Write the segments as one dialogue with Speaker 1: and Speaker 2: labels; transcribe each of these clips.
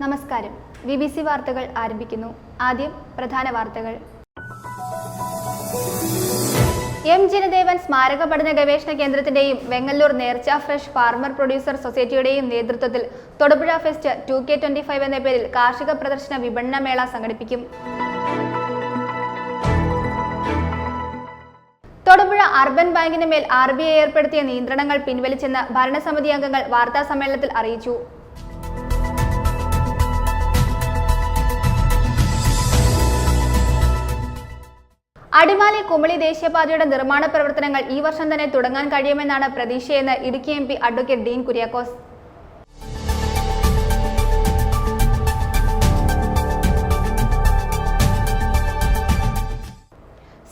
Speaker 1: നമസ്കാരം. BBC വാർത്തകൾ ആരംഭിക്കുന്നു. ആദ്യം പ്രധാന വാർത്തകൾ. എം ജിനദേവൻ സ്മാരക പഠന ഗവേഷണ കേന്ദ്രത്തിന്റെയും വെങ്ങല്ലൂർ നേർച്ച ഫ്രഷ് ഫാർമർ പ്രൊഡ്യൂസർ സൊസൈറ്റിയുടെയും നേതൃത്വത്തിൽ തൊടുപുഴ ഫെസ്റ്റ് 2K25 എന്ന പേരിൽ കാർഷിക പ്രദർശന വിപണന മേള സംഘടിപ്പിക്കും. തൊടുപുഴ അർബൻ ബാങ്കിന് മേൽ RBI ഏർപ്പെടുത്തിയ നിയന്ത്രണങ്ങൾ പിൻവലിച്ചെന്ന് ഭരണസമിതി അംഗങ്ങൾ വാർത്താസമ്മേളനത്തിൽ അറിയിച്ചു. അടിമാലി കുമളി ദേശീയപാതയുടെ നിർമ്മാണ പ്രവർത്തനങ്ങൾ ഈ വർഷം തന്നെ തുടങ്ങാൻ കഴിയുമെന്നാണ് പ്രതീക്ഷയെന്ന് Idukki MP advocate Dean Kuriakose.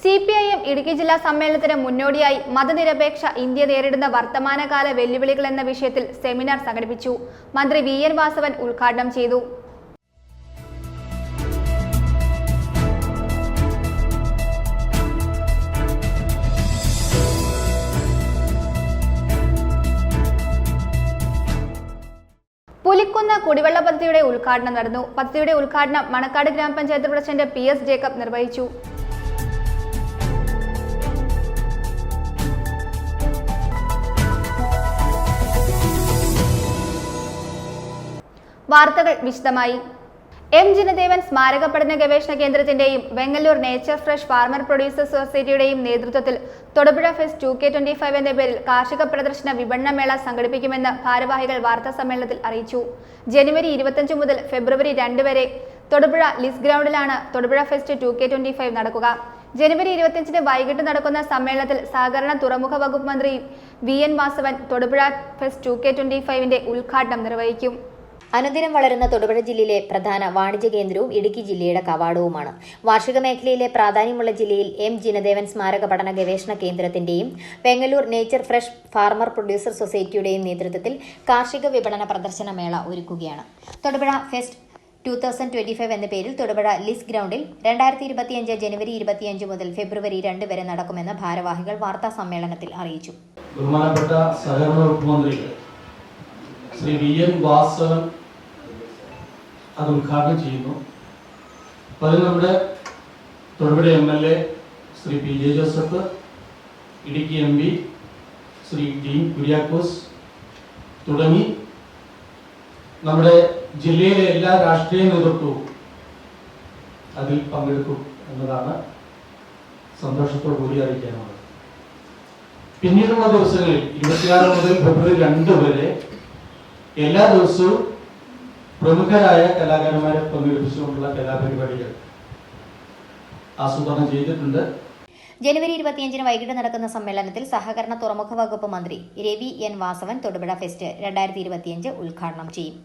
Speaker 1: CPIM Idukki ജില്ലാ സമ്മേളനത്തിന് മുന്നോടിയായി മതനിരപേക്ഷ ഇന്ത്യ നേരിടുന്ന വർത്തമാനകാല വെല്ലുവിളികൾ എന്ന വിഷയത്തിൽ സെമിനാർ സംഘടിപ്പിച്ചു. മന്ത്രി VN വാസവൻ ഉദ്ഘാടനം ചെയ്തു. പുലിക്കുന്ന് കുടിവെള്ള പദ്ധതിയുടെ ഉദ്ഘാടനം നടന്നു. പദ്ധതിയുടെ ഉദ്ഘാടനം മണക്കാട് ഗ്രാമപഞ്ചായത്ത് പ്രസിഡന്റ് PS ജേക്കബ് നിർവഹിച്ചു. വാർത്തകൾ വിശദമായി. എം ജിനദേവൻ സ്മാരക പഠന ഗവേഷണ കേന്ദ്രത്തിന്റെയും Vengallur nature fresh farmer producer സൊസൈറ്റിയുടെയും നേതൃത്വത്തിൽ തൊടുപുഴ ഫെസ്റ്റ് 2K25 എന്ന പേരിൽ കാർഷിക പ്രദർശന വിപണന മേള സംഘടിപ്പിക്കുമെന്ന് ഭാരവാഹികൾ വാർത്താസമ്മേളനത്തിൽ അറിയിച്ചു. ജനുവരി 25 മുതൽ ഫെബ്രുവരി 2 വരെ തൊടുപുഴ ലിസ് ഗ്രൗണ്ടിലാണ് തൊടുപുഴ ഫെസ്റ്റ് 2K25 നടക്കുക. ജനുവരി 25 വൈകിട്ട് നടക്കുന്ന സമ്മേളനത്തിൽ സഹകരണ തുറമുഖ വകുപ്പ് മന്ത്രി VN Vasavan Thodupuzha fest 2K25 ഉദ്ഘാടനം നിർവഹിക്കും.
Speaker 2: അനുദിനം വളരുന്ന തൊടുപുഴ ജില്ലയിലെ പ്രധാന വാണിജ്യ കേന്ദ്രവും ഇടുക്കി ജില്ലയുടെ കവാടവുമാണ്. വാർഷിക മേഖലയിലെ പ്രാധാന്യമുള്ള ജില്ലയിൽ എം ജിനദേവൻ സ്മാരക പഠന ഗവേഷണ കേന്ദ്രത്തിന്റെയും Vengallur nature fresh farmer producer സൊസൈറ്റിയുടെയും നേതൃത്വത്തിൽ കാർഷിക വിപണന പ്രദർശന മേള ഒരുക്കുകയാണ്. തൊടുപുഴ ഫെസ്റ്റ് 2025 എന്ന പേരിൽ തൊടുപുഴ ലിസ് ഗ്രൗണ്ടിൽ 2025 ജനുവരി 25 മുതൽ ഫെബ്രുവരി 2 വരെ നടക്കുമെന്ന് ഭാരവാഹികൾ വാർത്താ സമ്മേളനത്തിൽ അറിയിച്ചു.
Speaker 3: ബഹുമാനപ്പെട്ട സഹകരണ വകുപ്പ് മന്ത്രി ശ്രീ VN വാസവൻ അത് ഉദ്ഘാടനം ചെയ്യുന്നു. അപ്പോൾ അതിൽ നമ്മുടെ Thodupuzha MLA Shri PJ Joseph, Idukki MP Shri Dean Kuriakose തുടങ്ങി നമ്മുടെ ജില്ലയിലെ എല്ലാ രാഷ്ട്രീയ നേതൃത്വവും അതിൽ പങ്കെടുക്കും എന്നതാണ് സന്തോഷത്തോടു കൂടി അറിയിക്കാനുള്ളത്. പിന്നീടുള്ള ദിവസങ്ങളിൽ 26 മുതൽ ഫെബ്രുവരി 2 വരെ എല്ലാ ദിവസവും പ്രമുഖരായ കലാകാരന്മാരെ പങ്കെടുപ്പിച്ചുകൊണ്ടുള്ള കലാപരിപാടികൾ ആസൂത്രണം ചെയ്തിട്ടുണ്ട്.
Speaker 2: ജനുവരി 25 വൈകിട്ട് നടക്കുന്ന സമ്മേളനത്തിൽ സഹകരണ തുറമുഖ വകുപ്പ് മന്ത്രി VN വാസവൻ തൊടുപുഴ ഫെസ്റ്റ് 2025 ഉദ്ഘാടനം ചെയ്യും.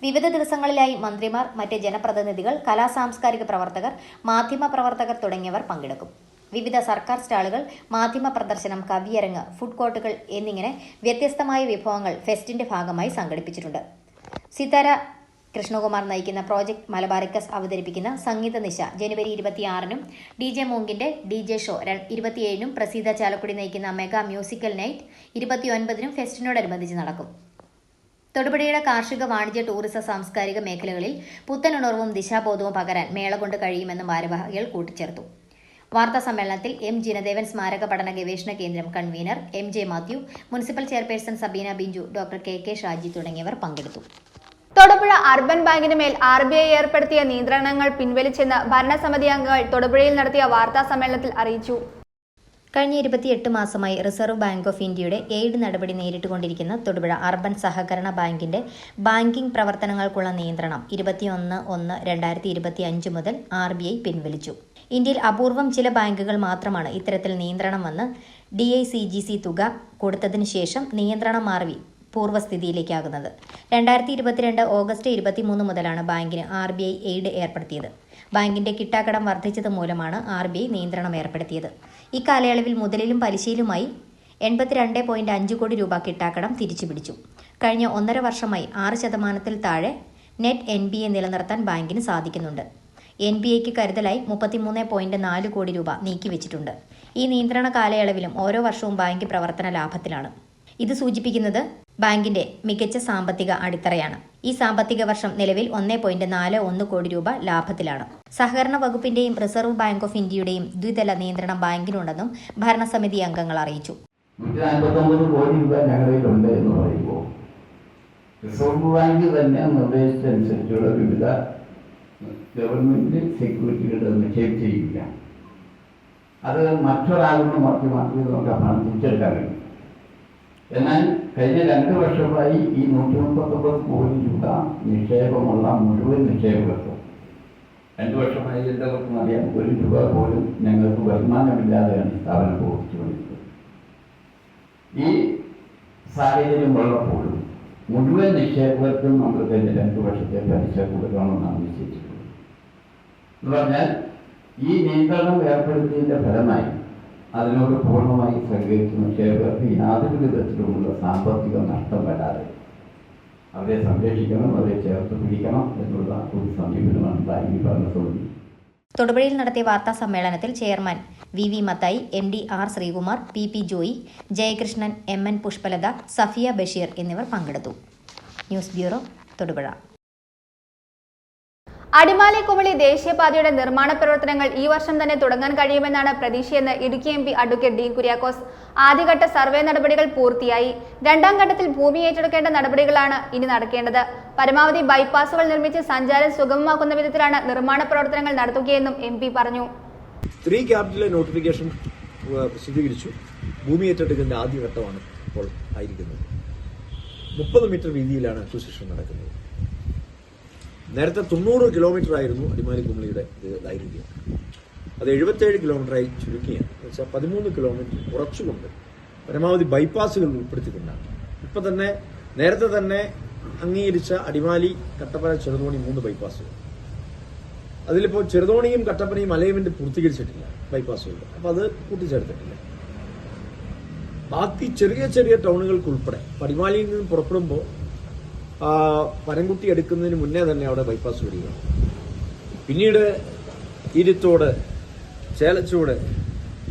Speaker 2: വിവിധ ദിവസങ്ങളിലായി മന്ത്രിമാർ, മറ്റ് ജനപ്രതിനിധികൾ, കലാസാംസ്കാരിക പ്രവർത്തകർ, മാധ്യമ പ്രവർത്തകർ തുടങ്ങിയവർ പങ്കെടുക്കും. വിവിധ സർക്കാർ സ്റ്റാളുകൾ, മാധ്യമ പ്രദർശനം, കവിയരങ്ങ്, ഫുഡ് കോർട്ടുകൾ എന്നിങ്ങനെ വ്യത്യസ്തമായ വിഭവങ്ങൾ ഫെസ്റ്റിന്റെ ഭാഗമായി സംഘടിപ്പിച്ചിട്ടുണ്ട്. സിതാര കൃഷ്ണകുമാർ നയിക്കുന്ന പ്രോജക്ട് മലബാറിക്കസ് അവതരിപ്പിക്കുന്ന സംഗീത നിശ ജനുവരി 26 DJ മൂങ്കിന്റെ DJ show 27 Praseetha Chalakudy നയിക്കുന്ന മെഗാ മ്യൂസിക്കൽ നൈറ്റ് 29 ഫെസ്റ്റിനോടനുബന്ധിച്ച് നടക്കും. തൊടുപുഴയുടെ കാർഷിക, വാണിജ്യ, ടൂറിസം, സാംസ്കാരിക മേഖലകളിൽ പുത്തനുണർവും ദിശാബോധവും പകരാൻ മേള കൊണ്ട് കഴിയുമെന്ന് ഭാരവാഹികൾ കൂട്ടിച്ചേർത്തു. വാർത്താ സമ്മേളനത്തിൽ എം ജിനദേവൻ സ്മാരക പഠന ഗവേഷണ കേന്ദ്രം convener MJ Mathew, municipal chairperson Sabeena Binju, doctor KK Shaji തുടങ്ങിയവർ പങ്കെടുത്തു.
Speaker 1: തൊടുപുഴ അർബൻ ബാങ്കിന് മേൽ RBI ഏർപ്പെടുത്തിയ നിയന്ത്രണങ്ങൾ പിൻവലിച്ചെന്ന് ഭരണസമിതി അംഗങ്ങൾ തൊടുപുഴയിൽ നടത്തിയ വാർത്താ സമ്മേളനത്തിൽ അറിയിച്ചു.
Speaker 2: കഴിഞ്ഞ 28 മാസമായി റിസർവ് ബാങ്ക് ഓഫ് ഇന്ത്യയുടെ എയ്ഡ് നടപടി നേരിട്ടുകൊണ്ടിരിക്കുന്ന തൊടുപുഴ അർബൻ സഹകരണ ബാങ്കിന്റെ ബാങ്കിംഗ് പ്രവർത്തനങ്ങൾക്കുള്ള നിയന്ത്രണം 21/1/2025 മുതൽ RBI പിൻവലിച്ചു. ഇന്ത്യയിൽ അപൂർവം ചില ബാങ്കുകൾ മാത്രമാണ് ഇത്തരത്തിൽ നിയന്ത്രണം വന്ന് DICGC തുക കൊടുത്തതിനു ശേഷം നിയന്ത്രണം മാറി പൂർവ്വസ്ഥിതിയിലേക്കാകുന്നത്. 2022 ഓഗസ്റ്റ് 23 മുതലാണ് ബാങ്കിന് RBI എയ്ഡ് ഏർപ്പെടുത്തിയത്. ബാങ്കിന്റെ കിട്ടാക്കടം വർദ്ധിച്ചത് മൂലമാണ് RBI നിയന്ത്രണം ഏർപ്പെടുത്തിയത്. ഇക്കാലയളവിൽ മുതലിലും പലിശയിലുമായി 82.5 കോടി രൂപ കിട്ടാക്കടം തിരിച്ചുപിടിച്ചു. കഴിഞ്ഞ 1.5 വർഷമായി 6% താഴെ നെറ്റ് NPA നിലനിർത്താൻ ബാങ്കിന് സാധിക്കുന്നുണ്ട്. NPAയ്ക്ക് കരുതലായി 33.4 കോടി രൂപ നീക്കിവെച്ചിട്ടുണ്ട്. ഈ നിയന്ത്രണ കാലയളവിലും ഓരോ വർഷവും ബാങ്ക് പ്രവർത്തന ലാഭത്തിലാണ്. ഇത് സൂചിപ്പിക്കുന്നത് ബാങ്കിന്റെ മികച്ച സാമ്പത്തിക അടിത്തറയാണ്. ഈ സാമ്പത്തിക വർഷം നിലവിൽ 1.41 കോടി രൂപ ലാഭത്തിലാണ്. സഹകരണ വകുപ്പിന്റെയും റിസർവ് ബാങ്ക് ഓഫ് ഇന്ത്യയുടെയും ദ്വിതല നിയന്ത്രണം ബാങ്കിനുണ്ടെന്നും ഭരണസമിതി അംഗങ്ങൾ അറിയിച്ചു.
Speaker 4: 159 കോടി രൂപ ഞങ്ങളിലുണ്ട് എന്ന് പറയുമ്പോൾ റിസർവ് ബാങ്ക് തന്നെ നിർദ്ദേശിച്ചനുസരിച്ചുള്ള വിവിധ ഗവൺമെന്റ് സെക്യൂരിറ്റികളുടെ നിക്ഷേപിച്ചിരിക്കുക. അത് മറ്റൊരാളൊന്നും മാറ്റി നമുക്ക് ആ പണം തിരിച്ചെടുക്കാൻ കഴിയും. എന്നാൽ കഴിഞ്ഞ 2 വർഷമായി ഈ 139 കോടി രൂപ നിക്ഷേപമുള്ള മുഴുവൻ നിക്ഷേപകർക്കും 2 വർഷമായി എല്ലാവർക്കും അറിയാം, 1 രൂപ പോലും ഞങ്ങൾക്ക് വരുമാനമില്ലാതെയാണ് ഈ സ്ഥാപനം പ്രവർത്തിച്ചുകൊണ്ടിരിക്കുന്നത്. ഈ സാഹചര്യം ഉള്ളപ്പോഴും മുഴുവൻ നിക്ഷേപകർക്കും നമ്മൾ കഴിഞ്ഞ 2 വർഷത്തെ പലിശ കൊടുക്കണമെന്നാണ് നിശ്ചയിച്ചിട്ടുള്ളത്. എന്ന് പറഞ്ഞാൽ ഈ നിയന്ത്രണം ഏർപ്പെടുത്തിയതിൻ്റെ ഫലമായി അതിനോട് പൂർണ്ണമായി സഹകരിക്കുന്ന നിക്ഷേപകർക്ക് യാതൊരു വിധത്തിലുമുള്ള സാമ്പത്തിക നഷ്ടം വരാതെ അവരെ സംരക്ഷിക്കണം, അവരെ ചേർത്ത് പിടിക്കണം എന്നുള്ള ഒരു സമീപനമാണ് ബാങ്ക് ഭരണസമിതി.
Speaker 2: തൊടുപുഴയിൽ നടത്തിയ വാർത്താ സമ്മേളനത്തിൽ chairman V Mathai, MD R Sreekumar, PP Joy, Jayakrishnan, MN Pushpalatha, Safiya Basheer എന്നിവർ പങ്കെടുത്തു. News bureau, Thodupuzha.
Speaker 1: അടിമാലി കുമളി ദേശീയപാതയുടെ നിർമ്മാണ പ്രവർത്തനങ്ങൾ ഈ വർഷം തന്നെ തുടങ്ങാൻ കഴിയുമെന്നാണ് പ്രതീക്ഷയെന്ന് ഇടുക്കി MP അഡ്വക്കേറ്റ് ഡീൻ കുര്യാക്കോസ്. ആദ്യഘട്ട സർവേ നടപടികൾ പൂർത്തിയായി. 2ാം ഘട്ടത്തിൽ ഭൂമി ഏറ്റെടുക്കേണ്ട നടപടികളാണ് ഇനി നടക്കേണ്ടത്. പരമാവധി ബൈപ്പാസുകൾ നിർമ്മിച്ച് സഞ്ചാരം സുഗമമാക്കുന്ന വിധത്തിലാണ് നിർമ്മാണ പ്രവർത്തനങ്ങൾ നടത്തുകയെന്നും MP പറഞ്ഞു.
Speaker 5: 3 ക്യാപിറ്റലിലെ നോട്ടിഫിക്കേഷൻ പ്രസിദ്ധീകരിച്ചു. ഭൂമി ഏറ്റെടുക്കലിന്റെ ആദ്യഘട്ടമാണ് ഇപ്പോൾ ആയിരിക്കുന്നത്. 30 മീറ്റർ വീതിയിലാണ് അക്വിസിഷൻ നടക്കുന്നത്. നേരത്തെ 90 കിലോമീറ്റർ ആയിരുന്നു അടിമാലി കുമളിയുടെ ദൈർഘ്യം. അത് 77 കിലോമീറ്ററായി ചുരുക്കിയാണ്. വെച്ചാൽ 13 കിലോമീറ്റർ കുറച്ചുകൊണ്ട് പരമാവധി ബൈപ്പാസുകൾ ഉൾപ്പെടുത്തിക്കൊണ്ടാണ്. ഇപ്പം തന്നെ നേരത്തെ തന്നെ അംഗീകരിച്ച അടിമാലി, കട്ടപ്പന, ചെറുതോണി 3 ബൈപ്പാസുകൾ. അതിലിപ്പോൾ ചെറുതോണിയും കട്ടപ്പനയും അലൈൻമെന്റ് പൂർത്തീകരിച്ചിട്ടില്ല ബൈപ്പാസുകൾ. അപ്പം അത് കൂട്ടിച്ചേർത്തിട്ടില്ല. ബാക്കി ചെറിയ ചെറിയ ടൗണുകൾക്ക് ഉൾപ്പെടെ അടിമാലിയിൽ നിന്ന് പുറപ്പെടുമ്പോൾ പനംകുട്ടി എടുക്കുന്നതിന് മുന്നേ തന്നെ അവിടെ ബൈപ്പാസ് വരികയാണ്. പിന്നീട് ഈരിത്തോട്, ചേലച്ചൂട്,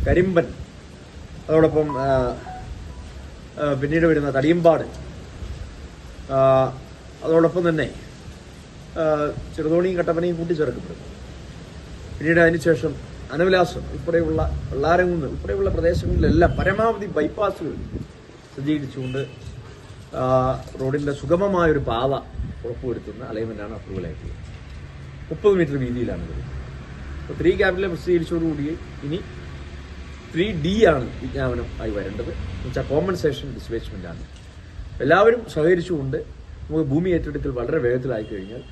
Speaker 5: കരിമ്പൻ, അതോടൊപ്പം പിന്നീട് വരുന്ന തടിയമ്പാട്, അതോടൊപ്പം തന്നെ ചെറുതോണിയും കട്ടപ്പനയും കൂട്ടിച്ചേർക്കപ്പെടും. പിന്നീട് അതിനുശേഷം അനവിലാസം ഉൾപ്പെടെയുള്ള വെള്ളാരംകുന്ന് ഉൾപ്പെടെയുള്ള പ്രദേശങ്ങളിലെല്ലാം പരമാവധി ബൈപ്പാസുകൾ സജ്ജീകരിച്ചുകൊണ്ട് റോഡിന്റെ സുഗമമായൊരു പാത ഉറപ്പുവരുത്തുന്ന അലൈൻമെന്റാണ് അപ്രൂവൽ ആയിട്ടുള്ളത്. 30 മീറ്റർ വീതിയിലാണ് ഇത്. അപ്പോൾ 3 ക്യാപിറ്റൽ പ്രസിദ്ധീകരിച്ചതോടുകൂടി ഇനി 3D ആണ് വിജ്ഞാപനം ആയി വരേണ്ടത്. എന്നുവെച്ചാൽ കോമ്പൻസേഷൻ ഡിസ്പ്ലേസ്മെന്റ് ആണ്. എല്ലാവരും സഹകരിച്ചുകൊണ്ട് നമുക്ക് ഭൂമി ഏറ്റെടുക്കൽ വളരെ വേഗത്തിലായി കഴിഞ്ഞാൽ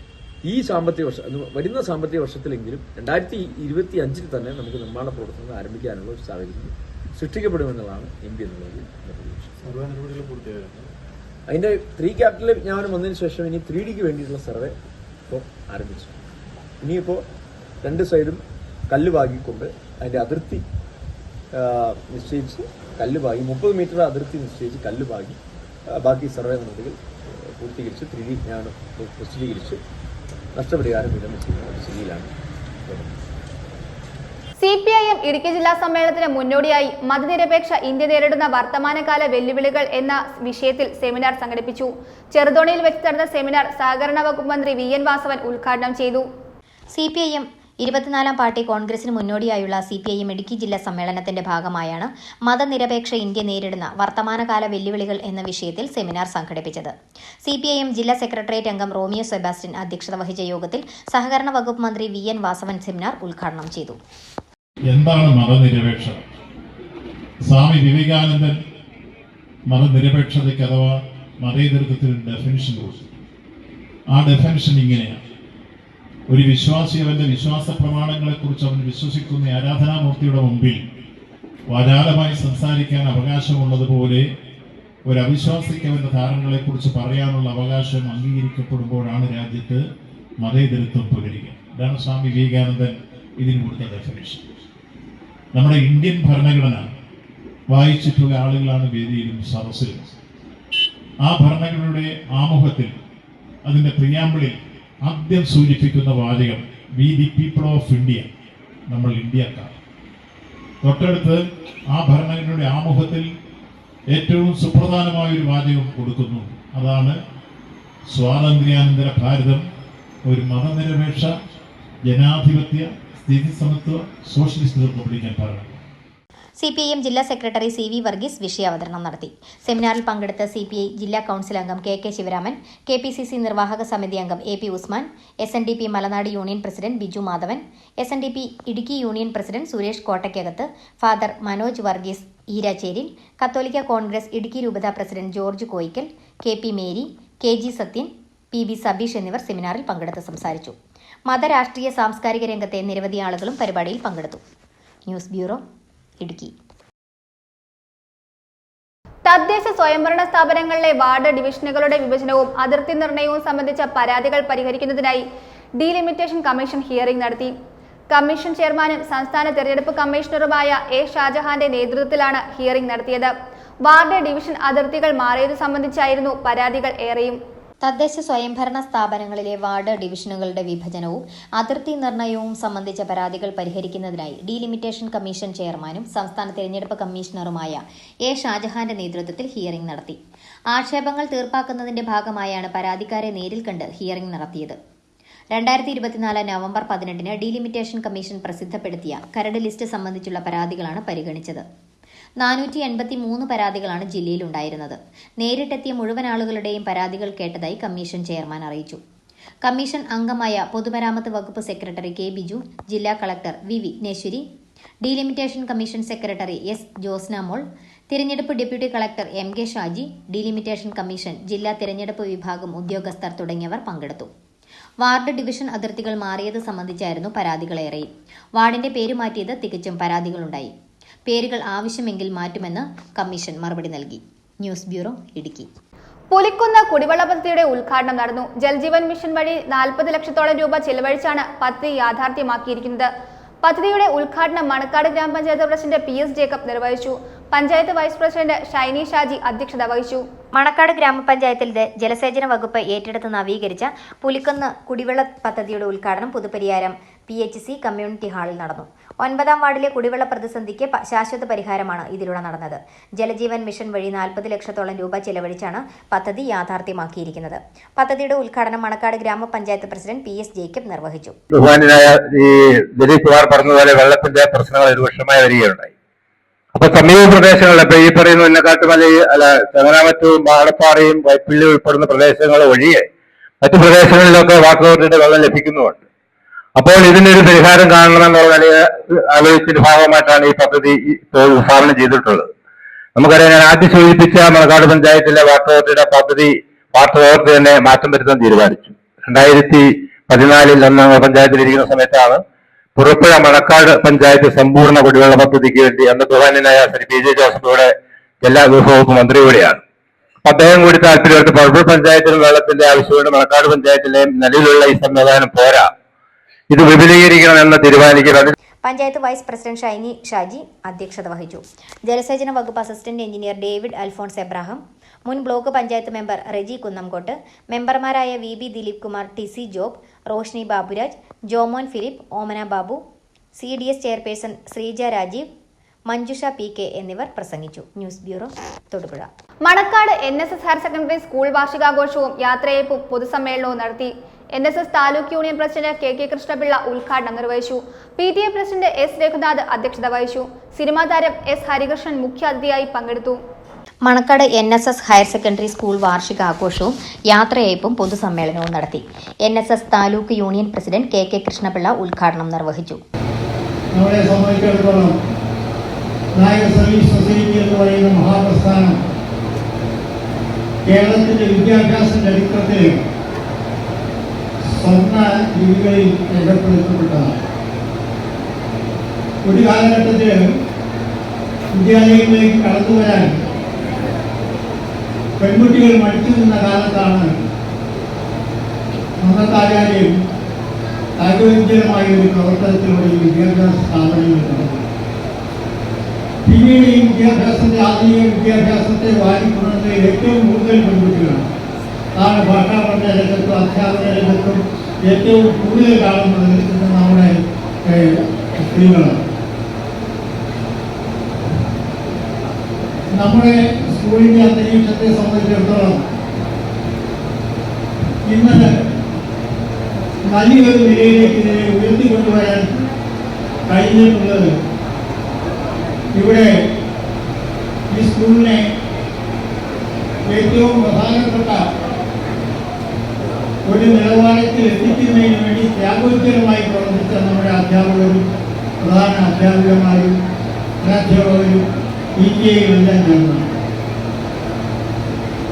Speaker 5: ഈ സാമ്പത്തിക വർഷം, വരുന്ന സാമ്പത്തിക വർഷത്തിലെങ്കിലും 2025 തന്നെ നമുക്ക് നിർമ്മാണ പ്രവർത്തനങ്ങൾ ആരംഭിക്കാനുള്ള ഒരു സാഹചര്യം സൃഷ്ടിക്കപ്പെടുമെന്നുള്ളതാണ് MP എന്നുള്ളത്. അതിന്റെ 3 ക്യാപിറ്റൽ വിജ്ഞാപനം വന്നതിന് ശേഷം ഇനി 3Dക്ക് വേണ്ടിയിട്ടുള്ള സർവേ ഇപ്പോൾ ആരംഭിച്ചു. ഇനിയിപ്പോൾ 2 സൈഡും കല്ല് പാകിക്കൊണ്ട് അതിന്റെ അതിർത്തി നിശ്ചയിച്ച് കല്ല് പാകി 30 മീറ്റർ അതിർത്തി നിശ്ചയിച്ച് കല്ല് പാകി ബാക്കി സർവേ നടപടികൾ പൂർത്തീകരിച്ച് 3D വിജ്ഞാപനം പ്രസിദ്ധീകരിച്ച് നഷ്ടപരിഹാരം വിതരണം ചെയ്യുന്ന സ്ഥിതിയിലാണ്.
Speaker 1: CPIM ഇടുക്കി ജില്ലാ സമ്മേളനത്തിന് മുന്നോടിയായി മതനിരപേക്ഷ ഇന്ത്യ നേരിടുന്ന വർത്തമാനകാല വെല്ലുവിളികൾ എന്ന വിഷയത്തിൽ സെമിനാർ സംഘടിപ്പിച്ചു. ചെറുതോണിയിൽ വെച്ച് നടന്ന സെമിനാർ സഹകരണ വകുപ്പ് മന്ത്രി VN വാസവൻ ഉദ്ഘാടനം ചെയ്തു.
Speaker 2: CPIM 24ാം പാർട്ടി കോൺഗ്രസിന് മുന്നോടിയായുള്ള CPIM ഇടുക്കി ജില്ലാ സമ്മേളനത്തിന്റെ ഭാഗമായാണ് മതനിരപേക്ഷ ഇന്ത്യ നേരിടുന്ന വർത്തമാനകാല വെല്ലുവിളികൾ എന്ന വിഷയത്തിൽ സെമിനാർ സംഘടിപ്പിച്ചത്. CPIM ജില്ലാ സെക്രട്ടേറിയറ്റ് അംഗം റോമിയോ സെബാസ്റ്റ്യൻ അധ്യക്ഷത വഹിച്ച യോഗത്തിൽ സഹകരണ വകുപ്പ് മന്ത്രി VN വാസവൻ സെമിനാർ ഉദ്ഘാടനം ചെയ്തു.
Speaker 6: എന്താണ് മതനിരപേക്ഷത? സ്വാമി വിവേകാനന്ദൻ മതനിരപേക്ഷതയ്ക്ക് അഥവാ മതേതരത്വത്തിന് ഡെഫിനിഷൻ കൊടുത്തു. ആ ഡെഫിനിഷൻ ഇങ്ങനെയാണ്: ഒരു വിശ്വാസി അവന്റെ വിശ്വാസ പ്രമാണങ്ങളെക്കുറിച്ച് അവൻ വിശ്വസിക്കുന്ന ആരാധനാമൂർത്തിയുടെ മുമ്പിൽ വാചാലമായി സംസാരിക്കാൻ അവകാശമുള്ളതുപോലെ ഒരു അവിശ്വാസിക്ക് അവന്റെ ധാരണകളെക്കുറിച്ച് പറയാനുള്ള അവകാശം അംഗീകരിക്കപ്പെടുമ്പോഴാണ് രാജ്യത്ത് മതേതരത്വം പുലരുക. ഇതാണ് സ്വാമി വിവേകാനന്ദൻ ഇതിന് കൊടുത്ത ഡെഫിനിഷൻ. നമ്മുടെ ഇന്ത്യൻ ഭരണഘടന വായിച്ചിട്ടുള്ള ആളുകളാണ് വേദിയിലും സദസ്സിലും. ആ ഭരണഘടനയുടെ ആമുഖത്തിൽ അതിൻ്റെ പ്രിയാമ്പിളിൽ ആദ്യം സൂചിപ്പിക്കുന്ന വാചകം V the people of India, നമ്മൾ ഇന്ത്യക്കാർ. തൊട്ടടുത്ത് ആ ഭരണഘടനയുടെ ആമുഖത്തിൽ ഏറ്റവും സുപ്രധാനമായ ഒരു വാചകം കൊടുക്കുന്നു. അതാണ് സ്വാതന്ത്ര്യാനന്തര ഭാരതം ഒരു മതനിരപേക്ഷ ജനാധിപത്യ സ്ഥിതിസമത്വ സോഷ്യലിസ്റ്റ് റിപ്പബ്ലിക്കൻ ഭരണം.
Speaker 2: CPIM ജില്ലാ സെക്രട്ടറി CV വർഗീസ് വിഷയാവതരണം നടത്തി. സെമിനാറിൽ പങ്കെടുത്ത CPI ജില്ലാ കൌൺസിൽ അംഗം KK ശിവരാമൻ, KPCC നിർവാഹക സമിതി അംഗം AP Usman, SNDP Malanad union president Biju Madhavan, SNDP Idukki union president Suresh Kottakkakath, father Manoj Varghese Eeracheril, കത്തോലിക്ക കോൺഗ്രസ് ഇടുക്കി രൂപത president George Koikkal, KP Mary, KG Sathyan, PB Sabeesh എന്നിവർ സെമിനാറിൽ പങ്കെടുത്ത് സംസാരിച്ചു. മതരാഷ്ട്രീയ സാംസ്കാരിക രംഗത്തെ നിരവധി ആളുകളും പരിപാടിയിൽ പങ്കെടുത്തു. News bureau, Idukki.
Speaker 1: തദ്ദേശ സ്വയംഭരണ സ്ഥാപനങ്ങളിലെ വാർഡ് ഡിവിഷനുകളുടെ വിഭജനവും അതിർത്തി നിർണയവും സംബന്ധിച്ച പരാതികൾ പരിഹരിക്കുന്നതിനായി ഡീലിമിറ്റേഷൻ കമ്മീഷൻ ഹിയറിംഗ് നടത്തി. കമ്മീഷൻ ചെയർമാനും സംസ്ഥാന തെരഞ്ഞെടുപ്പ് കമ്മീഷണറുമായ A. ഷാജഹാന്റെ നേതൃത്വത്തിലാണ് ഹിയറിംഗ് നടത്തിയത്. വാർഡ് ഡിവിഷൻ അതിർത്തികൾ മാറിയത് സംബന്ധിച്ചായിരുന്നു പരാതികൾ ഏറെയും.
Speaker 2: തദ്ദേശ സ്വയംഭരണ സ്ഥാപനങ്ങളിലെ വാർഡ് ഡിവിഷനുകളുടെ വിഭജനവും അതിർത്തി നിർണയവും സംബന്ധിച്ച പരാതികൾ പരിഹരിക്കുന്നതിനായി ഡീലിമിറ്റേഷൻ കമ്മീഷൻ ചെയർമാനും സംസ്ഥാന തെരഞ്ഞെടുപ്പ് കമ്മീഷണറുമായ A. ഷാജഹാന്റെ നേതൃത്വത്തിൽ ഹിയറിംഗ് നടത്തി. ആക്ഷേപങ്ങൾ തീർപ്പാക്കുന്നതിന്റെ ഭാഗമായാണ് പരാതിക്കാരെ നേരിൽ കണ്ട് ഹിയറിംഗ് നടത്തിയത്. 2024 നവംബർ 18 ഡീലിമിറ്റേഷൻ കമ്മീഷൻ പ്രസിദ്ധപ്പെടുത്തിയ കരട് ലിസ്റ്റ് സംബന്ധിച്ചുള്ള പരാതികളാണ് പരിഗണിച്ചത്. 483 പരാതികളാണ് ജില്ലയിലുണ്ടായിരുന്നത്. നേരിട്ടെത്തിയ മുഴുവൻ ആളുകളുടെയും പരാതികൾ കേട്ടതായി കമ്മീഷൻ ചെയർമാൻ അറിയിച്ചു. കമ്മീഷൻ അംഗമായ പൊതുമരാമത്ത് വകുപ്പ് സെക്രട്ടറി K. ബിജു, ജില്ലാ collector VV Neshwari, delimitation commission secretary S. Josna Mol, തിരഞ്ഞെടുപ്പ് deputy collector MK Shaji, delimitation commission ജില്ലാ തിരഞ്ഞെടുപ്പ് വിഭാഗം ഉദ്യോഗസ്ഥർ തുടങ്ങിയവർ പങ്കെടുത്തു. വാർഡ് ഡിവിഷൻ അതിർത്തികൾ മാറിയത് സംബന്ധിച്ചായിരുന്നു പരാതികളേറെയും. വാർഡിന്റെ പേര് മാറ്റിയത് തികച്ചും പരാതികളുണ്ടായി. പേരുകൾ ആവശ്യമെങ്കിൽ മാറ്റുമെന്ന് കമ്മീഷൻ മറുപടി നൽകി. News bureau, Idukki.
Speaker 1: പുലിക്കുന്ന് കുടിവെള്ള പദ്ധതിയുടെ ഉദ്ഘാടനം നടന്നു. ജൽജീവൻ മിഷൻ വഴി 40 ലക്ഷത്തോളം രൂപ ചെലവഴിച്ചാണ് പദ്ധതി യാഥാർത്ഥ്യമാക്കിയിരിക്കുന്നത്. പദ്ധതിയുടെ ഉദ്ഘാടനം മണക്കാട് ഗ്രാമപഞ്ചായത്ത് പ്രസിഡന്റ് PS ജേക്കബ് നിർവഹിച്ചു. പഞ്ചായത്ത് വൈസ് പ്രസിഡന്റ് ഷൈനി ഷാജി അധ്യക്ഷത വഹിച്ചു.
Speaker 2: മണക്കാട് ഗ്രാമപഞ്ചായത്തിൽ ജലസേചന വകുപ്പ് ഏറ്റെടുത്ത് നവീകരിച്ച പുലിക്കുന്ന് കുടിവെള്ള പദ്ധതിയുടെ ഉദ്ഘാടനം പുതുപരിയാരം PHC കമ്മ്യൂണിറ്റി ഹാളിൽ നടന്നു. 9ാം വാർഡിലെ കുടിവെള്ള പ്രതിസന്ധിക്ക് ശാശ്വത പരിഹാരമാണ് ഇതിലൂടെ നടന്നത്. ജലജീവൻ മിഷൻ വഴി 40 ലക്ഷത്തോളം രൂപ ചെലവഴിച്ചാണ് പദ്ധതി യാഥാർത്ഥ്യമാക്കിയിരിക്കുന്നത്. പദ്ധതിയുടെ ഉദ്ഘാടനം മണക്കാട് ഗ്രാമപഞ്ചായത്ത് പ്രസിഡന്റ് PS ജേക്കബ് നിർവഹിച്ചു.
Speaker 7: ബഹുമാനായ ദിലീപ് കുമാർ പറഞ്ഞതുപോലെ വെള്ളത്തിന്റെ പ്രശ്നങ്ങൾ രൂക്ഷമായി വരികയുണ്ടായി. അപ്പൊ സമീപ പ്രദേശങ്ങളിൽ ഇപ്പൊ ഈ പറയുന്ന ഉന്നക്കാട്ടുമല ചങ്ങനാമറ്റവും മാടപ്പാറയും വൈപ്പിള്ളി ഉൾപ്പെടുന്ന പ്രദേശങ്ങൾ ഒഴികെ മറ്റു പ്രദേശങ്ങളിലൊക്കെ വാട്ടർ അതോറിറ്റിയുടെ വെള്ളം ലഭിക്കുന്നുമുണ്ട്. അപ്പോൾ ഇതിനൊരു പരിഹാരം കാണണമെന്നുള്ള ആലോചിച്ചതിന്റെ ഭാഗമായിട്ടാണ് ഈ പദ്ധതി വിഭാവനം ചെയ്തിട്ടുള്ളത്. നമുക്കറിയാം, ഞാൻ ആദ്യം സൂചിപ്പിച്ച മണക്കാട് പഞ്ചായത്തിലെ വാട്ടർ അതോറിറ്റിയുടെ പദ്ധതി വാട്ടർ അതോറിറ്റി തന്നെ മാറ്റം വരുത്താൻ തീരുമാനിച്ചു. 2014 അന്ന് പഞ്ചായത്തിലിരിക്കുന്ന സമയത്താണ് പുറപ്പുഴ മണക്കാട് പഞ്ചായത്ത് സമ്പൂർണ്ണ കുടിവെള്ള പദ്ധതിക്ക് വേണ്ടി അന്ന് ബഹുമാന്യനായ ശ്രീ PJ ജോസഫിയുടെ എല്ലാ വകുപ്പ് മന്ത്രി കൂടിയാണ്. അദ്ദേഹം കൂടി താല്പര്യമെടുത്ത് പുറപ്പുഴ പഞ്ചായത്തിന് വെള്ളത്തിന്റെ ആവശ്യമുണ്ട്, മണക്കാട് പഞ്ചായത്തിലെ നിലവിലുള്ള ഈ സംവിധാനം പോരാ, ഇത് വിപുലീകരിക്കണമെന്ന് തീരുമാനിക്കുന്നത്.
Speaker 2: പഞ്ചായത്ത് വൈസ് പ്രസിഡന്റ് ഷൈനി ഷാജി അധ്യക്ഷത വഹിച്ചു. ജലസേചന വകുപ്പ് assistant engineer David Alphonse Abraham, മുൻ ബ്ലോക്ക് പഞ്ചായത്ത് മെമ്പർ റെജി കുന്നംകോട്ട്, മെമ്പർമാരായ VB Dileep Kumar, TC Job, Roshni Baburaj, Jomon Philip, Omana Babu, CDS chairperson Sreeja Rajeev, Manjusha PK എന്നിവർ പ്രസംഗിച്ചു. News bureau, Thodupuzha.
Speaker 1: Manakkad NSS higher secondary school വാർഷികാഘോഷവും യാത്രയയപ്പും പൊതുസമ്മേളനവും നടത്തി. NSS taluk union president KK Krishnapillai ഉദ്ഘാടനം നിർവഹിച്ചു. PTA president S. രഘുനാഥ് അധ്യക്ഷത വഹിച്ചു. സിനിമാ താരം S. ഹരികൃഷ്ണൻ മുഖ്യാതിഥിയായി പങ്കെടുത്തു.
Speaker 2: Manakkad NSS higher secondary school വാർഷികാഘോഷവും യാത്രയയപ്പും പൊതുസമ്മേളനവും നടത്തി. NSS taluk union president KK Krishnapillai ഉദ്ഘാടനം നിർവഹിച്ചു.
Speaker 8: നമ്മളെ സംബന്ധിച്ചിടത്തോളം നായക സർവീസ് സൊസൈറ്റി എന്ന് പറയുന്ന മഹാപ്രസ്ഥാനം കേരളത്തിന്റെ വിദ്യാഭ്യാസ ചരിത്രത്തിൽ സ്വർണ്ണ ലിപികളിൽ രേഖപ്പെടുത്തപ്പെട്ടതാണ്. ഒരു കാലഘട്ടത്തിൽ വിദ്യാലയങ്ങളിലേക്ക് കടന്നു വരാൻ പെൺകുട്ടികൾ മടിച്ചു നിന്ന കാലത്താണ് മന്നത്താചാര്യൻ ആരോഗ്യകരമായ ഒരു പ്രവർത്തനത്തിലൂടെ ഈ വിദ്യാഭ്യാസ സ്ഥാപനങ്ങൾ നടന്നു. പിന്നീട് ഈ വിദ്യാഭ്യാസത്തെ, ആധുനിക വിദ്യാഭ്യാസത്തെ വാരിക്കൊള്ളുന്നത് ഏറ്റവും കൂടുതൽ പെൺകുട്ടികളാണ്. ആണ് ഭാഷാ പഠന രംഗത്തും അധ്യാപന രംഗത്തും ഏറ്റവും കൂടുതൽ കാണുന്നത് നമ്മുടെ സ്ത്രീകളാണ്. നമ്മുടെ സ്കൂളിൻ്റെ അന്തരീക്ഷത്തെ സംബന്ധിച്ചിടത്തോളം ഇന്ന് നല്ലൊരു നിലയിലേക്ക് ഇതിനെ ഉയർത്തിക്കൊണ്ടുവരാൻ കഴിഞ്ഞിട്ടുള്ളത് ഇവിടെ ഈ സ്കൂളിനെ ഏറ്റവും പ്രധാനപ്പെട്ട ഒരു നിലവാരത്തിൽ എത്തിക്കുന്നതിന് വേണ്ടി ത്യാഗോജ്വലമായി പ്രവർത്തിച്ച നമ്മുടെ അധ്യാപകരും പ്രധാന അധ്യാപികമാരും അധ്യാപകരും PTA എല്ലാം ചേർന്നു.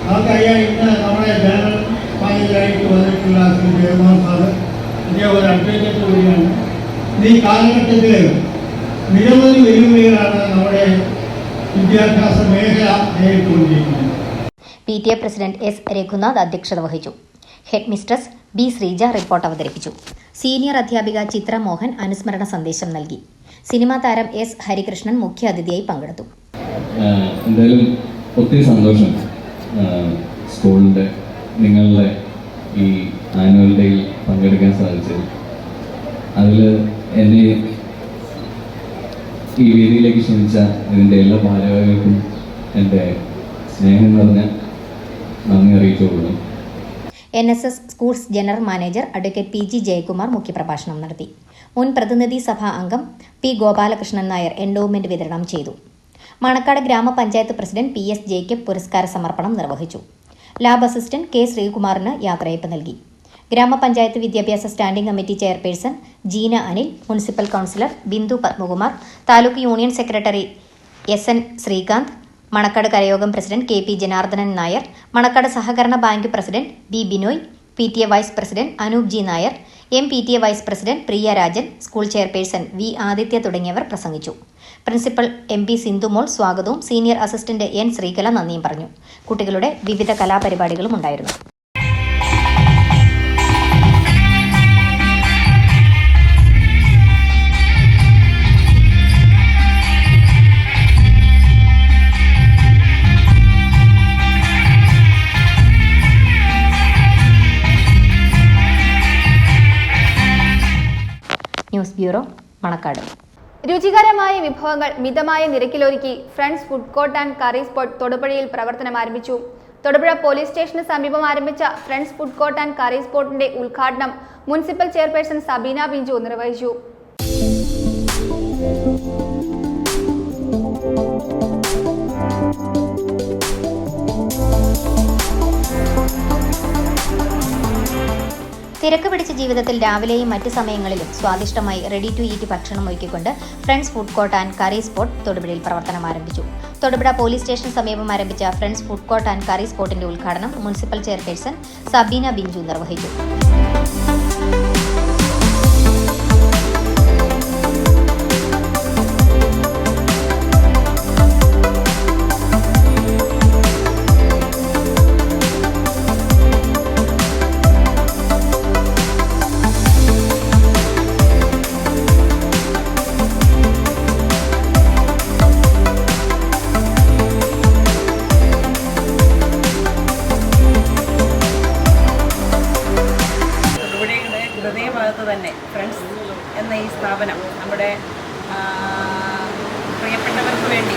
Speaker 8: നമുക്കറിയാം ഇന്ന് നമ്മുടെ ജനറൽ മാനേജറായിട്ട് വന്നിട്ടുള്ള ശ്രീ ജയകുമാർ സാറ് അദ്ദേഹം ഒരു അഡ്വക്കേറ്റ് കൂടിയാണ്. ഈ കാലഘട്ടത്തിൽ നിരവധി വെല്ലുവിളികളാണ് നമ്മുടെ വിദ്യാഭ്യാസ മേഖല നേരിട്ടുകൊണ്ടിരിക്കുന്നത്.
Speaker 2: PTA president S. രഘുനാഥ് അധ്യക്ഷത വഹിച്ചു. Head mistress B. Sreeja report അവതരിപ്പിച്ചു. സീനിയർ അധ്യാപിക ചിത്ര മോഹൻ അനുസ്മരണ സന്ദേശം നൽകി. സിനിമാ താരം S. ഹരികൃഷ്ണൻ മുഖ്യാതിഥിയായി പങ്കെടുത്തു.
Speaker 9: എന്തായാലും ഒത്തിരി സന്തോഷം സ്കൂളിൻ്റെ നിങ്ങളുടെ ഈ ആനുവൽ ഡേയിൽ പങ്കെടുക്കാൻ സാധിച്ചത്. അതിൽ എന്നെ ഈ വേദിയിലേക്ക് ക്ഷണിച്ച ഇതിൻ്റെ എല്ലാ ഭാരവാഹികൾക്കും എൻ്റെ സ്നേഹം നിറഞ്ഞ നന്ദി അറിയിച്ചുകൊള്ളുന്നു.
Speaker 2: NSS schools general manager advocate PG Jayakumar മുഖ്യപ്രഭാഷണം നടത്തി. മുൻ പ്രതിനിധി സഭാ അംഗം P. ഗോപാലകൃഷ്ണൻ നായർ എൻഡോവ്മെന്റ് വിതരണം ചെയ്തു. മണക്കാട് ഗ്രാമപഞ്ചായത്ത് പ്രസിഡന്റ് PS ജേക്കബ് പുരസ്കാര സമർപ്പണം നിർവഹിച്ചു. Lab assistant K. ശ്രീകുമാറിന് യാത്രയയപ്പ് നൽകി. ഗ്രാമപഞ്ചായത്ത് വിദ്യാഭ്യാസ standing committee chairperson Jeena Anil, municipal councillor Bindu Padmakumar, taluk union secretary SN Sreekanth, Manakkad കരയോഗം പ്രസിഡന്റ് KP ജനാർദ്ദനൻ നായർ, മണക്കാട് സഹകരണ bank president B. Binoy, PTA vice president Anoop G. Nair, PTA vice president Priya Rajan, school chairperson V. Aditya തുടങ്ങിയവർ പ്രസംഗിച്ചു. പ്രിൻസിപ്പൽ MP സിന്ധുമോൾ സ്വാഗതവും സീനിയർ അസിസ്റ്റന്റ് N. ശ്രീകല നന്ദിയും പറഞ്ഞു. കുട്ടികളുടെ വിവിധ കലാപരിപാടികളും ഉണ്ടായിരുന്നു. News bureau, Manakkad.
Speaker 1: രുചികരമായ വിഭവങ്ങൾ മിതമായ നിരക്കിലൊരുക്കി friends food court and curry spot തൊടുപുഴയിൽ പ്രവർത്തനം ആരംഭിച്ചു. തൊടുപുഴ പോലീസ് സ്റ്റേഷന് സമീപം ആരംഭിച്ച friends food court and curry സ്പോട്ടിന്റെ ഉദ്ഘാടനം മുനിസിപ്പൽ ചെയർപേഴ്സൺ സബീന ബിഞ്ചു നിർവഹിച്ചു.
Speaker 2: തിരക്ക് പിടിച്ച ജീവിതത്തിൽ രാവിലെയും മറ്റ് സമയങ്ങളിലും സ്വാദിഷ്ടമായി റെഡി ടു ഈറ്റ് ഭക്ഷണം ഒരുക്കിക്കൊണ്ട് friends food court and curry spot തൊടുപുഴയിൽ പ്രവർത്തനം ആരംഭിച്ചു. തൊടുപുഴ പോലീസ് സ്റ്റേഷന് സമീപം ആരംഭിച്ച friends food court and curry സ്പോട്ടിന്റെ ഉദ്ഘാടനം മുനിസിപ്പൽ ചെയർപേഴ്സൺ സബീന ബിഞ്ചു നിർവഹിച്ചു.
Speaker 10: തന്നെ ഫ്രണ്ട്സ് എന്ന ഈ സ്ഥാപനം നമ്മുടെ പ്രിയപ്പെട്ടവർക്ക് വേണ്ടി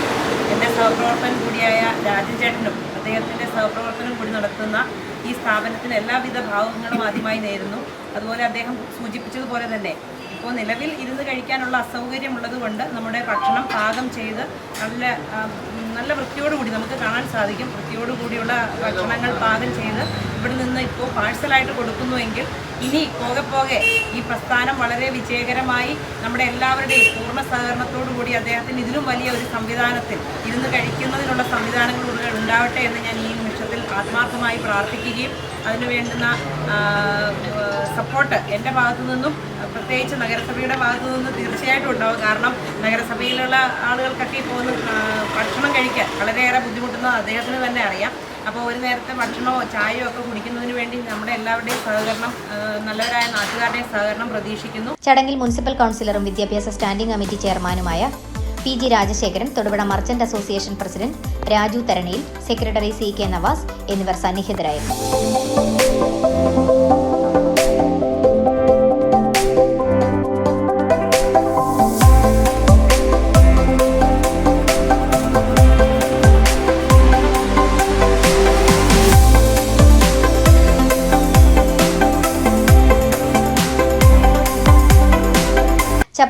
Speaker 10: എൻ്റെ സഹപ്രവർത്തകൻ കൂടിയായ രാജൻ ചേട്ടനും അദ്ദേഹത്തിൻ്റെ സഹപ്രവർത്തനം കൂടി നടത്തുന്ന ഈ സ്ഥാപനത്തിന് എല്ലാവിധ ഭാവങ്ങളും ആദ്യമായി നേരുന്നു. അതുപോലെ അദ്ദേഹം സൂചിപ്പിച്ചതുപോലെ തന്നെ ഇപ്പോൾ നിലവിൽ ഇരുന്ന് കഴിക്കാനുള്ള അസൗകര്യമുള്ളത് കൊണ്ട് നമ്മുടെ ഭക്ഷണം പാകം ചെയ്ത് നല്ല വൃത്തിയോടുകൂടി നമുക്ക് കാണാൻ സാധിക്കും. വൃത്തിയോടുകൂടിയുള്ള ഭക്ഷണങ്ങൾ പാകം ചെയ്ത് ഇവിടെ നിന്ന് ഇപ്പോൾ പാഴ്സലായിട്ട് കൊടുക്കുന്നുവെങ്കിൽ ഇനി പോകെ ഈ പ്രസ്ഥാനം വളരെ വിജയകരമായി നമ്മുടെ എല്ലാവരുടെയും പൂർണ്ണ സഹകരണത്തോടുകൂടി അദ്ദേഹത്തിന് ഇതിലും വലിയ ഒരു സംവിധാനത്തിൽ ഇരുന്ന് കഴിക്കുന്നതിനുള്ള സംവിധാനങ്ങൾ ഉണ്ടാവട്ടെ എന്ന് ഞാൻ ഈ നിമിഷത്തിൽ ആത്മാർത്ഥമായി പ്രാർത്ഥിക്കുകയും അതിനു വേണ്ടുന്ന സപ്പോർട്ട് എൻ്റെ ഭാഗത്തു നിന്നും പ്രത്യേകിച്ച് നഗരസഭയുടെ ഭാഗത്തു നിന്ന് തീർച്ചയായിട്ടും ഉണ്ടാവും. കാരണം നഗരസഭയിലുള്ള ആളുകൾക്കൊക്കെ ഇപ്പോൾ ഭക്ഷണം കഴിക്കാൻ വളരെയേറെ ബുദ്ധിമുട്ടുന്നത് അദ്ദേഹത്തിന് തന്നെ അറിയാം. അപ്പോൾ ഒരു നേരത്തെ ഭക്ഷണമോ ചായയോ ഒക്കെ കുടിക്കുന്നതിന് വേണ്ടി നമ്മുടെ എല്ലാവരുടെയും സഹകരണം, നല്ലവരായ നാട്ടുകാരുടെയും സഹകരണം പ്രതീക്ഷിക്കുന്നു.
Speaker 2: ചടങ്ങിൽ മുനിസിപ്പൽ കൗൺസിലറും വിദ്യാഭ്യാസ സ്റ്റാൻഡിംഗ് കമ്മിറ്റി ചെയർമാനുമായ PG Rajasekharan, Thodupuzha merchant association president Raju Tharaniyil, secretary CK Navas എന്നിവർ സന്നിഹിതരായിരുന്നു.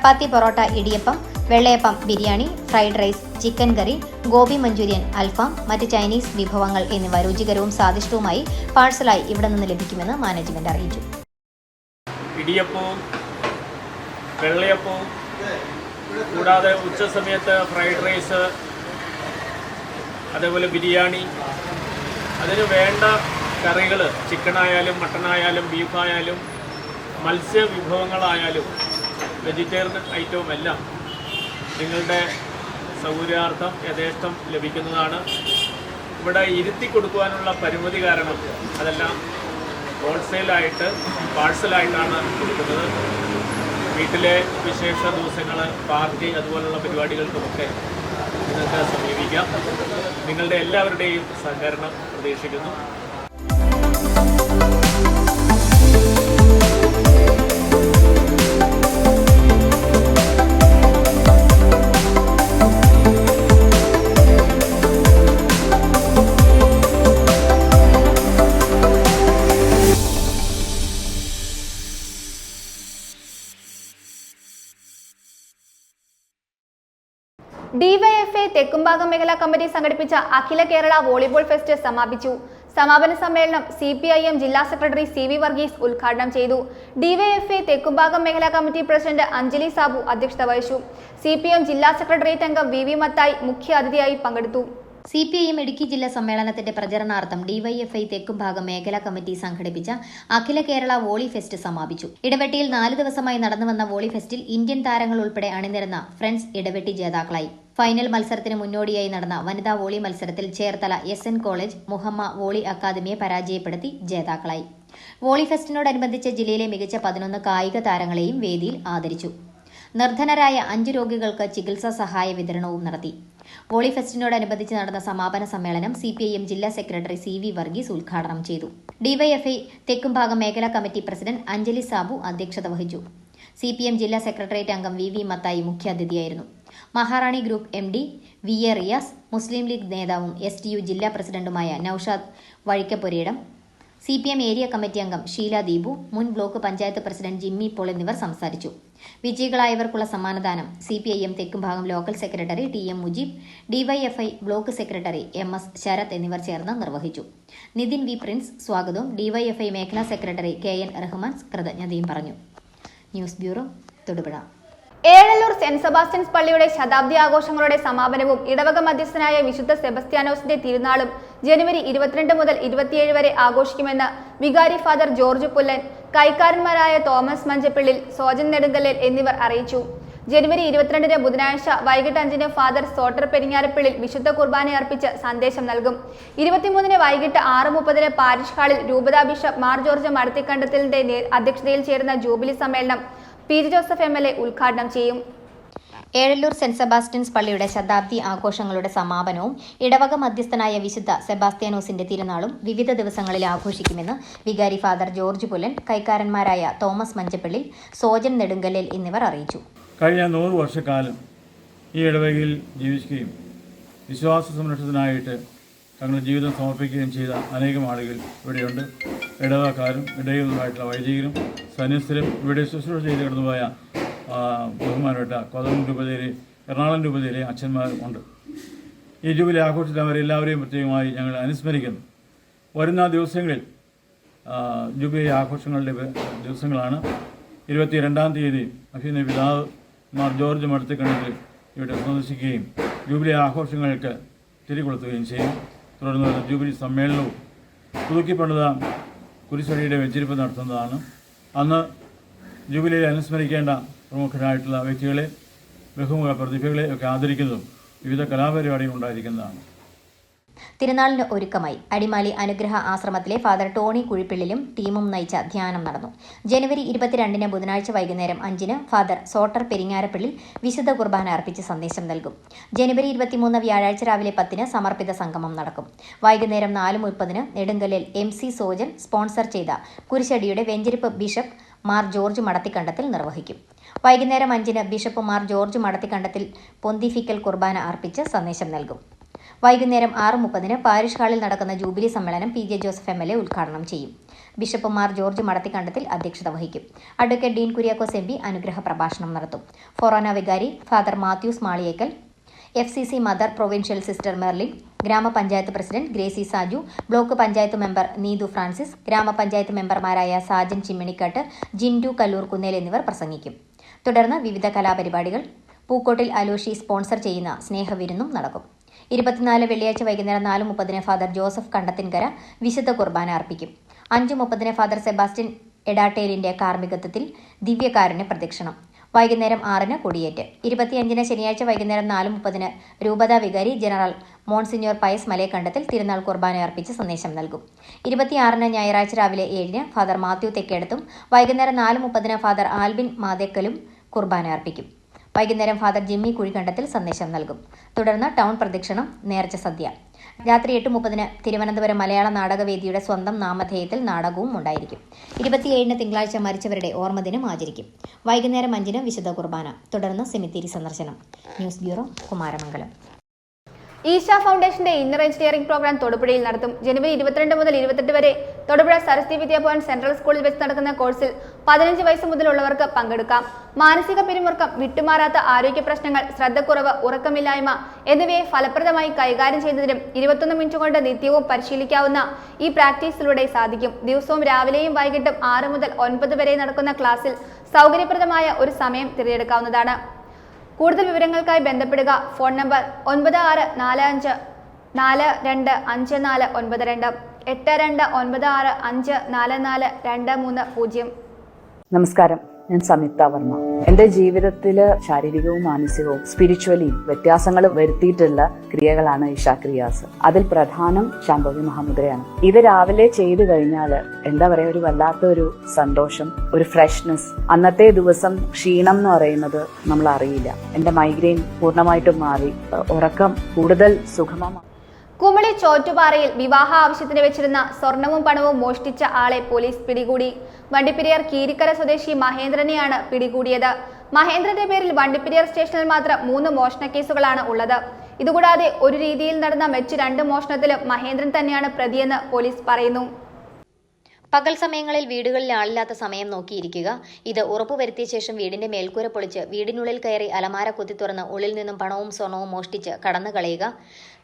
Speaker 2: Chapati, parotta, idiyappam, vellayappam, biryani, fried rice, chicken curry, gobi Manchurian, alfaham, മറ്റ് ചൈനീസ് വിഭവങ്ങൾ എന്നിവ രുചികരവും സ്വാദിഷ്ടവുമായി പാഴ്സലായി ഇവിടെ നിന്ന് ലഭിക്കുമെന്ന് മാനേജ്മെന്റ് അറിയിച്ചു.
Speaker 11: ഇടിയപ്പവും വെള്ളയപ്പവും കൂടാതെ ഉച്ച സമയത്ത് ഫ്രൈഡ് റൈസ്, അതേപോലെ ബിരിയാണി, അതിന് വേണ്ട കറികൾ ചിക്കനായാലും മട്ടനായാലും ബീഫായാലും മത്സ്യ വിഭവങ്ങളായാലും വെജിറ്റേറിയൻ ഐറ്റവും എല്ലാം നിങ്ങളുടെ സൗകര്യാർത്ഥം യഥേഷ്ടം ലഭിക്കുന്നതാണ്. ഇവിടെ ഇരുത്തി കൊടുക്കുവാനുള്ള പരിമിതി കാരണം അതെല്ലാം ഹോൾസെയിലായിട്ട് പാഴ്സലായിട്ടാണ് കൊടുക്കുന്നത്. വീട്ടിലെ വിശേഷ ദിവസങ്ങൾ, പാർട്ടി, അതുപോലുള്ള പരിപാടികൾക്കുമൊക്കെ നിങ്ങൾക്ക് സമീപിക്കാം. നിങ്ങളുടെ എല്ലാവരുടെയും സഹകരണം പ്രതീക്ഷിക്കുന്നു.
Speaker 1: ഡിവൈഎഫ്ഐ തെക്കുംഭാഗം മേഖലാ കമ്മിറ്റി സംഘടിപ്പിച്ച അഖില കേരള വോളിബോൾ ഫെസ്റ്റ് സമാപിച്ചു. സമാപന സമ്മേളനം CPIM ജില്ലാ സെക്രട്ടറി CV വർഗീസ് ഉദ്ഘാടനം ചെയ്തു. ഡിവൈഎഫ്ഐ തെക്കുംഭാഗം മേഖലാ കമ്മിറ്റി പ്രസിഡന്റ് അഞ്ജലി സാബു അധ്യക്ഷത വഹിച്ചു. CPM ജില്ലാ സെക്രട്ടേറിയറ്റ് അംഗം VV മത്തായി മുഖ്യ അതിഥിയായി പങ്കെടുത്തു.
Speaker 2: CPIM ഇടുക്കി ജില്ലാ സമ്മേളനത്തിന്റെ പ്രചരണാർത്ഥം ഡിവൈഎഫ്ഐ തെക്കുംഭാഗം മേഖലാ കമ്മിറ്റി സംഘടിപ്പിച്ച അഖില കേരള വോളി ഫെസ്റ്റ് സമാപിച്ചു. ഇടവെട്ടിയിൽ 4 ദിവസമായി നടന്നുവന്ന വോളി ഫെസ്റ്റിൽ ഇന്ത്യൻ താരങ്ങൾ ഉൾപ്പെടെ അണിനിരന്ന ഫ്രണ്ട്സ് ഇടവെട്ടി ജേതാക്കളായി. ഫൈനൽ മത്സരത്തിന് മുന്നോടിയായി നടന്ന വനിതാ വോളി മത്സരത്തിൽ Cherthala SN college Muhamma volley അക്കാദമിയെ പരാജയപ്പെടുത്തി ജേതാക്കളായി. വോളി ഫെസ്റ്റിനോടനുബന്ധിച്ച് ജില്ലയിലെ മികച്ച 11 കായിക താരങ്ങളെയും വേദിയിൽ ആദരിച്ചു. നിർധനരായ 5 രോഗികൾക്ക് ചികിത്സാ സഹായ വിതരണവും നടത്തി. വോളി ഫെസ്റ്റിനോടനുബന്ധിച്ച് നടന്ന സമാപന സമ്മേളനം CPIM ജില്ലാ സെക്രട്ടറി CV വർഗീസ് ഉദ്ഘാടനം ചെയ്തു. ഡിവൈഎഫ്ഐ തെക്കുംഭാഗം മേഖലാ കമ്മിറ്റി പ്രസിഡന്റ് അഞ്ജലി സാബു അധ്യക്ഷത വഹിച്ചു. CPM ജില്ലാ സെക്രട്ടേറിയറ്റ് അംഗം VV മത്തായി മുഖ്യാതിഥിയായിരുന്നു. Maharani group MD VA Riyas, Muslim League നേതാവും STU ജില്ലാ പ്രസിഡന്റുമായ Noushad Vazhikkapporayidam, CPM area committee അംഗം ഷീല ദീപു, മുൻ block panchayat president Jimmy Paul എന്നിവർ സംസാരിച്ചു. വിജയികളായവർക്കുള്ള സമ്മാനദാനം CPIM തെക്കുംഭാഗം local secretary TM Mujeeb, DYFI block secretary MS Sarath എന്നിവർ ചേർന്ന് നിർവഹിച്ചു. നിതിൻ V പ്രിൻസ് സ്വാഗതവും DYFI മേഖലാ സെക്രട്ടറി KN റഹ്മാൻ കൃതജ്ഞതയും പറഞ്ഞു. News bureau, Thodupuzha.
Speaker 1: Ezhalloor saint Sebastian's പള്ളിയുടെ ശതാബ്ദി ആഘോഷങ്ങളുടെ സമാപനവും ഇടവക മധ്യസ്ഥനായ വിശുദ്ധ സെബസ്ത്യാനോസിന്റെ തിരുനാളും ജനുവരി 22 മുതൽ 27 വരെ ആഘോഷിക്കുമെന്ന് വികാരി ഫാദർ ജോർജ് പുല്ലൻ, കൈക്കാരന്മാരായ തോമസ് മഞ്ചപ്പിള്ളിൽ, സോജൻ നെടുങ്കല്ലിൽ എന്നിവർ അറിയിച്ചു. ജനുവരി 22 ബുധനാഴ്ച വൈകിട്ട് 5 ഫാദർ സോട്ടർ പെരിങ്ങാരപ്പിള്ളിൽ വിശുദ്ധ കുർബാന അർപ്പിച്ച് സന്ദേശം നൽകും. 23 വൈകിട്ട് 6:30 പാരിഷ് ഹാളിൽ രൂപതാ ബിഷപ്പ് മാർ ജോർജ് മടത്തിക്കണ്ടത്തിലിന്റെ അധ്യക്ഷതയിൽ ചേരുന്ന ജൂബിലി സമ്മേളനം PG ജോസഫ് MLA ഉദ്ഘാടനം ചെയ്യും.
Speaker 2: ഏഴല്ലൂർ സെന്റ് സെബാസ്റ്റ്യൻസ് പള്ളിയുടെ ശതാബ്ദി ആഘോഷങ്ങളുടെ സമാപനവും ഇടവക മധ്യസ്ഥനായ വിശുദ്ധ സെബാസ്ത്യാനോസിന്റെ തിരുനാളും വിവിധ ദിവസങ്ങളിൽ ആഘോഷിക്കുമെന്ന് വികാരി ഫാദർ ജോർജ് പുല്ലൻ, കൈക്കാരന്മാരായ തോമസ് മഞ്ചപ്പള്ളിൽ, സോജൻ നെടുങ്കല്ലിൽ എന്നിവർ അറിയിച്ചു.
Speaker 12: കഴിഞ്ഞ 100 വർഷക്കാലം ഈ ഇടവകയിൽ ജീവിക്കുകയും വിശ്വാസ സംരക്ഷണത്തിനായിട്ട് തങ്ങളുടെ ജീവിതം സമർപ്പിക്കുകയും ചെയ്ത അനേകം ആളുകൾ ഇവിടെയുണ്ട്. ഇടവക്കാരും ഇടയുമായിട്ടുള്ള വൈദികരും സന്യസ്തരും ഇവിടെ ശുശ്രൂഷ ചെയ്ത് കടന്നുപോയ ബഹുമാനപ്പെട്ട കോതമംഗലം രൂപതയിലെ, എറണാകുളം രൂപതയിലെ അച്ഛന്മാരും ഉണ്ട്. ഈ ജൂബിലി ആഘോഷത്തിൽ അവരെല്ലാവരെയും പ്രത്യേകമായി ഞങ്ങൾ അനുസ്മരിക്കുന്നു. വരുന്ന ദിവസങ്ങളിൽ ജൂബിലി ആഘോഷങ്ങളുടെ ദിവസങ്ങളാണ്. 22-ാം തീയതി അഭിനയ പിതാവ് മാർ ജോർജ് മടത്തിക്കണ്ടത്തിൽ ഇവിടെ സന്ദർശിക്കുകയും ജൂബിലി ആഘോഷങ്ങൾക്ക് തിരികൊളുത്തുകയും ചെയ്യും. തുടർന്ന് ജൂബിലി സമ്മേളനവും പുതുക്കി പണിത കുരിശടിയുടെ വെഞ്ചരിപ്പ് നടത്തുന്നതാണ്. അന്ന് ജൂബിലിയിൽ അനുസ്മരിക്കേണ്ട പ്രമുഖരായിട്ടുള്ള വ്യക്തികളെ, ബഹുമുഖ പ്രതിഭകളെ ഒക്കെ ആദരിക്കുന്നതും വിവിധ കലാപരിപാടികൾ ഉണ്ടായിരിക്കുന്നതാണ്.
Speaker 2: തിരുനാളിന് ഒരുക്കമായി അടിമാലി അനുഗ്രഹ ആശ്രമത്തിലെ ഫാദർ ടോണി കുഴിപ്പിള്ളിലും ടീമും നയിച്ച ധ്യാനം നടന്നു. ജനുവരി 22 ബുധനാഴ്ച വൈകുന്നേരം 5 ഫാദർ സോട്ടർ പെരിങ്ങാരപ്പള്ളിൽ വിശുദ്ധ കുർബാന അർപ്പിച്ച് സന്ദേശം നൽകും. ജനുവരി 23 വ്യാഴാഴ്ച രാവിലെ 10 സമർപ്പിത സംഗമം നടക്കും. വൈകുന്നേരം 4:30 നെടുങ്കല്ലിൽ MC സോജൻ സ്പോൺസർ ചെയ്ത കുരിശടിയുടെ വെഞ്ചരിപ്പ് ബിഷപ്പ് മാർ ജോർജ് മടത്തിക്കണ്ടത്തിൽ നിർവഹിക്കും. വൈകുന്നേരം 5 bishop Mar George Madathikandathil pontifical Qurbana അർപ്പിച്ച് സന്ദേശം നൽകും. വൈകുന്നേരം 6:30 പാരിഷ് ഹാളിൽ നടക്കുന്ന ജൂബിലി സമ്മേളനം PJ ജോസഫ് MLA ഉദ്ഘാടനം ചെയ്യും. ബിഷപ്പ് മാർ ജോർജ് മടത്തിക്കണ്ടത്തിൽ അധ്യക്ഷത വഹിക്കും. അഡ്വക്കേറ്റ് ഡീൻ കുര്യാക്കോസ് MP അനുഗ്രഹ പ്രഭാഷണം നടത്തും. ഫൊറോന വികാരി father Mathews Maliyekkal, FCC mother provincial sister Merlin, ഗ്രാമപഞ്ചായത്ത് president Gracy Saju, block panchayat member Neethu Francis, ഗ്രാമപഞ്ചായത്ത് മെമ്പർമാരായ സാജൻ ചിമ്മിണിക്കാട്ട്, ജിൻഡു കല്ലൂർ കുന്നേൽ എന്നിവർ പ്രസംഗിക്കും. തുടർന്ന് വിവിധ കലാപരിപാടികൾ, പൂക്കോട്ടിൽ അലോഷി സ്പോൺസർ ചെയ്യുന്ന സ്നേഹവിരുന്നും നടക്കും. 24 വെള്ളിയാഴ്ച വൈകുന്നേരം 4:30 ഫാദർ ജോസഫ് കണ്ടത്തിൻകര വിശുദ്ധ കുർബാന അർപ്പിക്കും. 5:30 ഫാദർ സെബാസ്റ്റ്യൻ എഡാട്ടേലിന്റെ കാർമ്മികത്വത്തിൽ ദിവ്യകാരുണ്യ പ്രദക്ഷിണം. വൈകുന്നേരം 6 കൊടിയേറ്റ്. 25 ശനിയാഴ്ച വൈകുന്നേരം 4:30 രൂപത വികാരി ജനറൽ മോൺസിഞ്ഞോർ പയസ് മലേക്കണ്ടത്തിൽ തിരുനാൾ കുർബാന അർപ്പിച്ച് സന്ദേശം നൽകും. 26 ഞായറാഴ്ച രാവിലെ 7 ഫാദർ മാത്യു തെക്കേടത്തും വൈകുന്നേരം 4:30 ഫാദർ ആൽബിൻ മാതേക്കലും കുർബാന അർപ്പിക്കും. വൈകുന്നേരം ഫാദർ ജിമ്മി കുഴിക്കണ്ടത്തിൽ സന്ദേശം നൽകും. തുടർന്ന് ടൗൺ പ്രദക്ഷിണം, നേർച്ച സദ്യ. രാത്രി 8:30 തിരുവനന്തപുരം മലയാള നാടകവേദിയുടെ സ്വന്തം നാമധേയത്തിൽ നാടകവും ഉണ്ടായിരിക്കും. 27 തിങ്കളാഴ്ച മരിച്ചവരുടെ ഓർമ്മദിനം ആചരിക്കും. വൈകുന്നേരം 5 വിശുദ്ധ കുർബാന. തുടർന്ന് സെമിത്തേരി സന്ദർശനം. News bureau, Kumaramangalam.
Speaker 1: ഈശ ഫൗണ്ടേഷന്റെ ഇന്നർ എഞ്ചിനീയറിംഗ് പ്രോഗ്രാം തൊടുപുഴയിൽ നടത്തും. ജനുവരി 22 മുതൽ 28 വരെ തൊടുപുഴ സരസ്വതി വിദ്യാഭവൻ സെൻട്രൽ സ്കൂളിൽ വെച്ച് നടക്കുന്ന കോഴ്സിൽ 15 വയസ്സ് മുതലുള്ളവർക്ക് പങ്കെടുക്കാം. മാനസിക പിരിമുറുക്കം, വിട്ടുമാറാത്ത ആരോഗ്യ പ്രശ്നങ്ങൾ, ശ്രദ്ധക്കുറവ്, ഉറക്കമില്ലായ്മ എന്നിവയെ ഫലപ്രദമായി കൈകാര്യം ചെയ്യുന്നതിനും 21 മിനിറ്റ് കൊണ്ട് നിത്യവും പരിശീലിക്കാവുന്ന ഈ പ്രാക്ടീസിലൂടെ സാധിക്കും. ദിവസവും രാവിലെയും വൈകിട്ടും 6 മുതൽ 9 വരെ നടക്കുന്ന ക്ലാസ്സിൽ സൗകര്യപ്രദമായ ഒരു സമയം തിരഞ്ഞെടുക്കാവുന്നതാണ്. കൂടുതൽ വിവരങ്ങൾക്കായി ബന്ധപ്പെടുക. Phone number 9642545492, 8296544230.
Speaker 13: നമസ്കാരം, ഞാൻ സംയുക്ത വർമ്മ. എന്റെ ജീവിതത്തില് ശാരീരികവും മാനസികവും സ്പിരിച്വലി വ്യത്യാസങ്ങൾ വരുത്തിയിട്ടുള്ള ക്രിയകളാണ് ഇഷാക്രിയാസ്. അതിൽ പ്രധാനം ശാംഭവി മഹാമുദ്രയാണ്. ഇത് രാവിലെ ചെയ്തു കഴിഞ്ഞാൽ എന്താ പറയാ, ഒരു വല്ലാത്തൊരു സന്തോഷം, ഒരു ഫ്രഷ്നെസ്. അന്നത്തെ ദിവസം ക്ഷീണം എന്ന് പറയുന്നത് നമ്മൾ അറിയില്ല. എന്റെ മൈഗ്രെയിൻ പൂർണ്ണമായിട്ടും മാറി, ഉറക്കം കൂടുതൽ സുഖമമാണ്.
Speaker 1: കുമളി ചോറ്റുപാറയിൽ വിവാഹ ആവശ്യത്തിന് വെച്ചിരുന്ന സ്വർണവും പണവും മോഷ്ടിച്ച ആളെ പോലീസ് പിടികൂടി. വണ്ടിപ്പെരിയാർ കീരിക്കര സ്വദേശി മഹേന്ദ്രനെയാണ് പിടികൂടിയത്. മഹേന്ദ്രന്റെ പേരിൽ വണ്ടിപ്പെരിയാർ സ്റ്റേഷനിൽ മാത്രം 3 മോഷണ കേസുകളാണ് ഉള്ളത്. ഇതുകൂടാതെ ഒരു രീതിയിൽ നടന്ന മറ്റ് 2 മോഷണത്തിലും മഹേന്ദ്രൻ തന്നെയാണ് പ്രതിയെന്ന് പോലീസ് പറയുന്നു.
Speaker 2: പകൽ സമയങ്ങളിൽ വീടുകളിൽ ആളില്ലാത്ത സമയം നോക്കിയിരിക്കുക. ഇത് ഉറപ്പുവരുത്തിയ ശേഷം വീടിന്റെ മേൽക്കൂര പൊളിച്ച് വീടിനുള്ളിൽ കയറി അലമാര കുത്തി തുറന്ന് ഉള്ളിൽ നിന്നും പണവും സ്വർണവും മോഷ്ടിച്ച് കടന്നു കളയുക.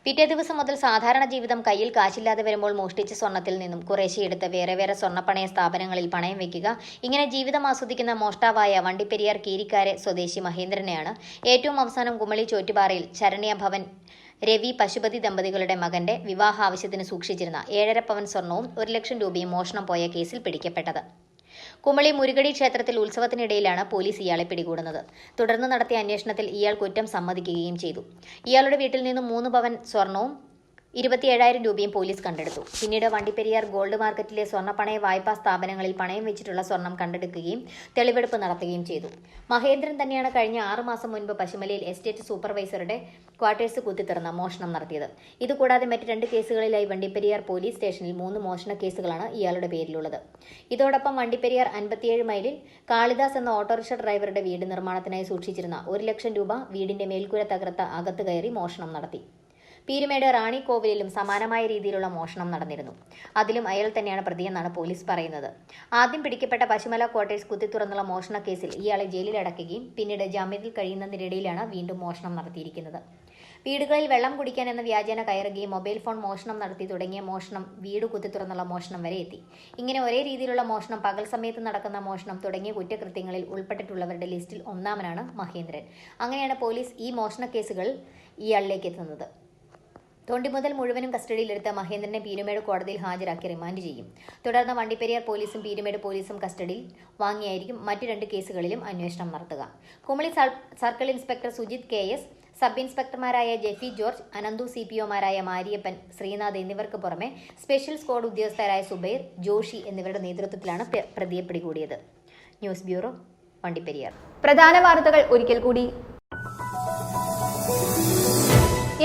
Speaker 2: പിറ്റേ ദിവസം മുതൽ സാധാരണ ജീവിതം കയ്യിൽ കാശില്ലാതെ വരുമ്പോൾ മോഷ്ടിച്ച സ്വർണത്തിൽ നിന്നും കുറേശ്ശെ എടുത്ത് വേറെ സ്വർണ്ണപ്പണയ സ്ഥാപനങ്ങളിൽ പണയം വെക്കുക. ഇങ്ങനെ ജീവിതം ആസ്വദിക്കുന്ന മോഷ്ടാവായ വണ്ടിപ്പെരിയാർ കീരിക്കാരെ സ്വദേശി മഹേന്ദ്രനെയാണ് ഏറ്റവും അവസാനം കുമളി ചോറ്റുപാറയിൽ ശരണ്യ ഭവൻ രവി പശുപതി ദമ്പതികളുടെ മകന്റെ വിവാഹ ആവശ്യത്തിന് സൂക്ഷിച്ചിരുന്ന 7.5 പവൻ സ്വർണവും 1 ലക്ഷം രൂപയും മോഷണം പോയ കേസിൽ പിടിക്കപ്പെട്ടത്. കുമളി മുരുകടി ക്ഷേത്രത്തിൽ ഉത്സവത്തിനിടയിലാണ് പോലീസ് ഇയാളെ പിടികൂടുന്നത്. തുടർന്ന് നടത്തിയ അന്വേഷണത്തിൽ ഇയാൾ കുറ്റം സമ്മതിക്കുകയും ചെയ്തു. ഇയാളുടെ വീട്ടിൽ നിന്നും 3 പവൻ സ്വർണവും 27,000 രൂപയും പോലീസ് കണ്ടെടുത്തു. പിന്നീട് വണ്ടിപ്പെരിയാർ ഗോൾഡ് മാർക്കറ്റിലെ സ്വർണ്ണപ്പണയ വായ്പാ സ്ഥാപനങ്ങളിൽ പണയം വെച്ചിട്ടുള്ള സ്വർണം കണ്ടെടുക്കുകയും തെളിവെടുപ്പ് നടത്തുകയും ചെയ്തു. മഹേന്ദ്രൻ തന്നെയാണ് കഴിഞ്ഞ 6 മാസം മുൻപ് പശുമലയിൽ എസ്റ്റേറ്റ് സൂപ്പർവൈസറുടെ ക്വാർട്ടേഴ്സ് കുത്തിത്തുറന്ന് മോഷണം നടത്തിയത്. ഇതുകൂടാതെ മറ്റ് 2 കേസുകളിലായി വണ്ടിപ്പെരിയാർ പോലീസ് സ്റ്റേഷനിൽ 3 മോഷണ കേസുകളാണ് ഇയാളുടെ പേരിലുള്ളത്. ഇതോടൊപ്പം വണ്ടിപ്പെരിയാർ 57 മൈലിൽ കാളിദാസ് എന്ന ഓട്ടോറിക്ഷ ഡ്രൈവറുടെ വീട് നിർമ്മാണത്തിനായി സൂക്ഷിച്ചിരുന്ന 1 ലക്ഷം രൂപ വീടിന്റെ മേൽക്കൂര തകർത്ത് അകത്ത് കയറി മോഷണം നടത്തി. പീരുമേട് റാണിക്കോവിലും സമാനമായ രീതിയിലുള്ള മോഷണം നടന്നിരുന്നു. അതിലും അയാൾ തന്നെയാണ് പ്രതിയെന്നാണ് പോലീസ് പറയുന്നത്. ആദ്യം പിടിക്കപ്പെട്ട പശുമല ക്വാർട്ടേഴ്സ് കുത്തിത്തുറന്നുള്ള മോഷണ കേസിൽ ഇയാളെ ജയിലിലടക്കുകയും പിന്നീട് ജാമ്യത്തിൽ കഴിയുന്നതിനിടയിലാണ് വീണ്ടും മോഷണം നടത്തിയിരിക്കുന്നത്. വീടുകളിൽ വെള്ളം കുടിക്കാൻ എന്ന വ്യാജേന കയറുകയും മൊബൈൽ ഫോൺ മോഷണം നടത്തി തുടങ്ങിയ മോഷണം വീട് കുത്തിത്തുറന്നുള്ള മോഷണം വരെ എത്തി. ഇങ്ങനെ ഒരേ രീതിയിലുള്ള മോഷണം, പകൽ സമയത്ത് നടക്കുന്ന മോഷണം തുടങ്ങിയ കുറ്റകൃത്യങ്ങളിൽ ഉൾപ്പെട്ടിട്ടുള്ളവരുടെ ലിസ്റ്റിൽ ഒന്നാമനാണ് മഹേന്ദ്രൻ. അങ്ങനെയാണ് പോലീസ് ഈ മോഷണ കേസുകൾ ഇയാളിലേക്ക് എത്തുന്നത്. തൊണ്ടി മുതൽ മുഴുവനും കസ്റ്റഡിയിലെടുത്ത മഹേന്ദ്രനെ പീരുമേട് കോടതിയിൽ ഹാജരാക്കി റിമാൻഡ് ചെയ്യും. തുടർന്ന് വണ്ടിപ്പെരിയാർ പോലീസും പീരുമേട് പോലീസും കസ്റ്റഡിയിൽ വാങ്ങിയായിരിക്കും മറ്റ് 2 കേസുകളിലും അന്വേഷണം നടത്തുക. Kumily circle inspector Sujith KS, sub ഇൻസ്പെക്ടർമാരായ ജെഫി ജോർജ്, അനന്തു CPOമാരായ മാരിയപ്പൻ, ശ്രീനാഥ് എന്നിവർക്ക് പുറമെ സ്പെഷ്യൽ സ്ക്വാഡ് ഉദ്യോഗസ്ഥരായ സുബൈർ, ജോഷി എന്നിവരുടെ നേതൃത്വത്തിലാണ് പ്രതിയെ പിടികൂടിയത്. News bureau, Vandiperiyar.
Speaker 1: പ്രധാന വാർത്തകൾ ഒരിക്കൽ കൂടി.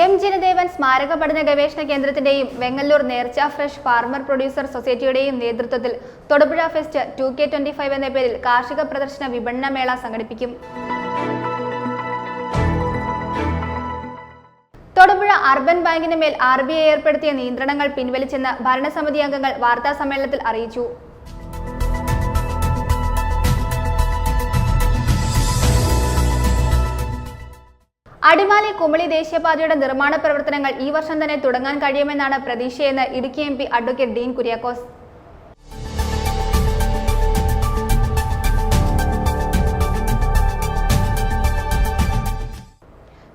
Speaker 1: എം ജിനദേവൻ സ്മാരക പഠന ഗവേഷണ കേന്ദ്രത്തിന്റെയും വെങ്ങല്ലൂർ നേർച്ച ഫ്രഷ് ഫാർമർ പ്രൊഡ്യൂസർ സൊസൈറ്റിയുടെയും നേതൃത്വത്തിൽ തൊടുപുഴ ഫെസ്റ്റ് 2K25 എന്ന പേരിൽ കാർഷിക പ്രദർശന വിപണന മേള സംഘടിപ്പിക്കും. തൊടുപുഴ അർബൻ ബാങ്കിന് മേൽ RBI ഏർപ്പെടുത്തിയ നിയന്ത്രണങ്ങൾ പിൻവലിച്ചെന്ന് ഭരണസമിതി അംഗങ്ങൾ വാർത്താ സമ്മേളനത്തിൽ അറിയിച്ചു. അടിമാലി കുമളി ദേശീയപാതയുടെ നിർമ്മാണ പ്രവർത്തനങ്ങൾ ഈ വർഷം തന്നെ തുടങ്ങാൻ കഴിയുമെന്നാണ് പ്രതീക്ഷയെന്ന് Idukki MP advocate Dean Kuriakose.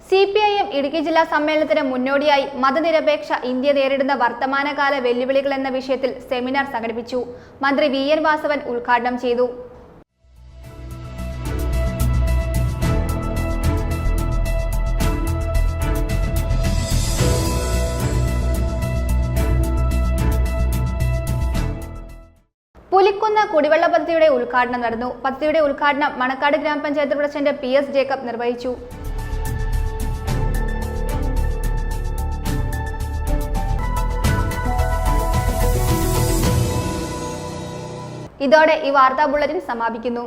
Speaker 1: CPIM Idukki ജില്ലാ സമ്മേളനത്തിന് മുന്നോടിയായി മതനിരപേക്ഷ ഇന്ത്യ നേരിടുന്ന വർത്തമാനകാല വെല്ലുവിളികൾ എന്ന വിഷയത്തിൽ സെമിനാർ സംഘടിപ്പിച്ചു. മന്ത്രി VN വാസവൻ ഉദ്ഘാടനം ചെയ്തു. പുലിക്കുന്ന് കുടിവെള്ള പദ്ധതിയുടെ ഉദ്ഘാടനം നടന്നു. പദ്ധതിയുടെ ഉദ്ഘാടനം മണക്കാട് ഗ്രാമപഞ്ചായത്ത് പ്രസിഡന്റ് PS ജേക്കബ് നിർവഹിച്ചു. ഇതോടെ ഈ വാർത്താ ബുള്ളറ്റിൻ സമാപിക്കുന്നു.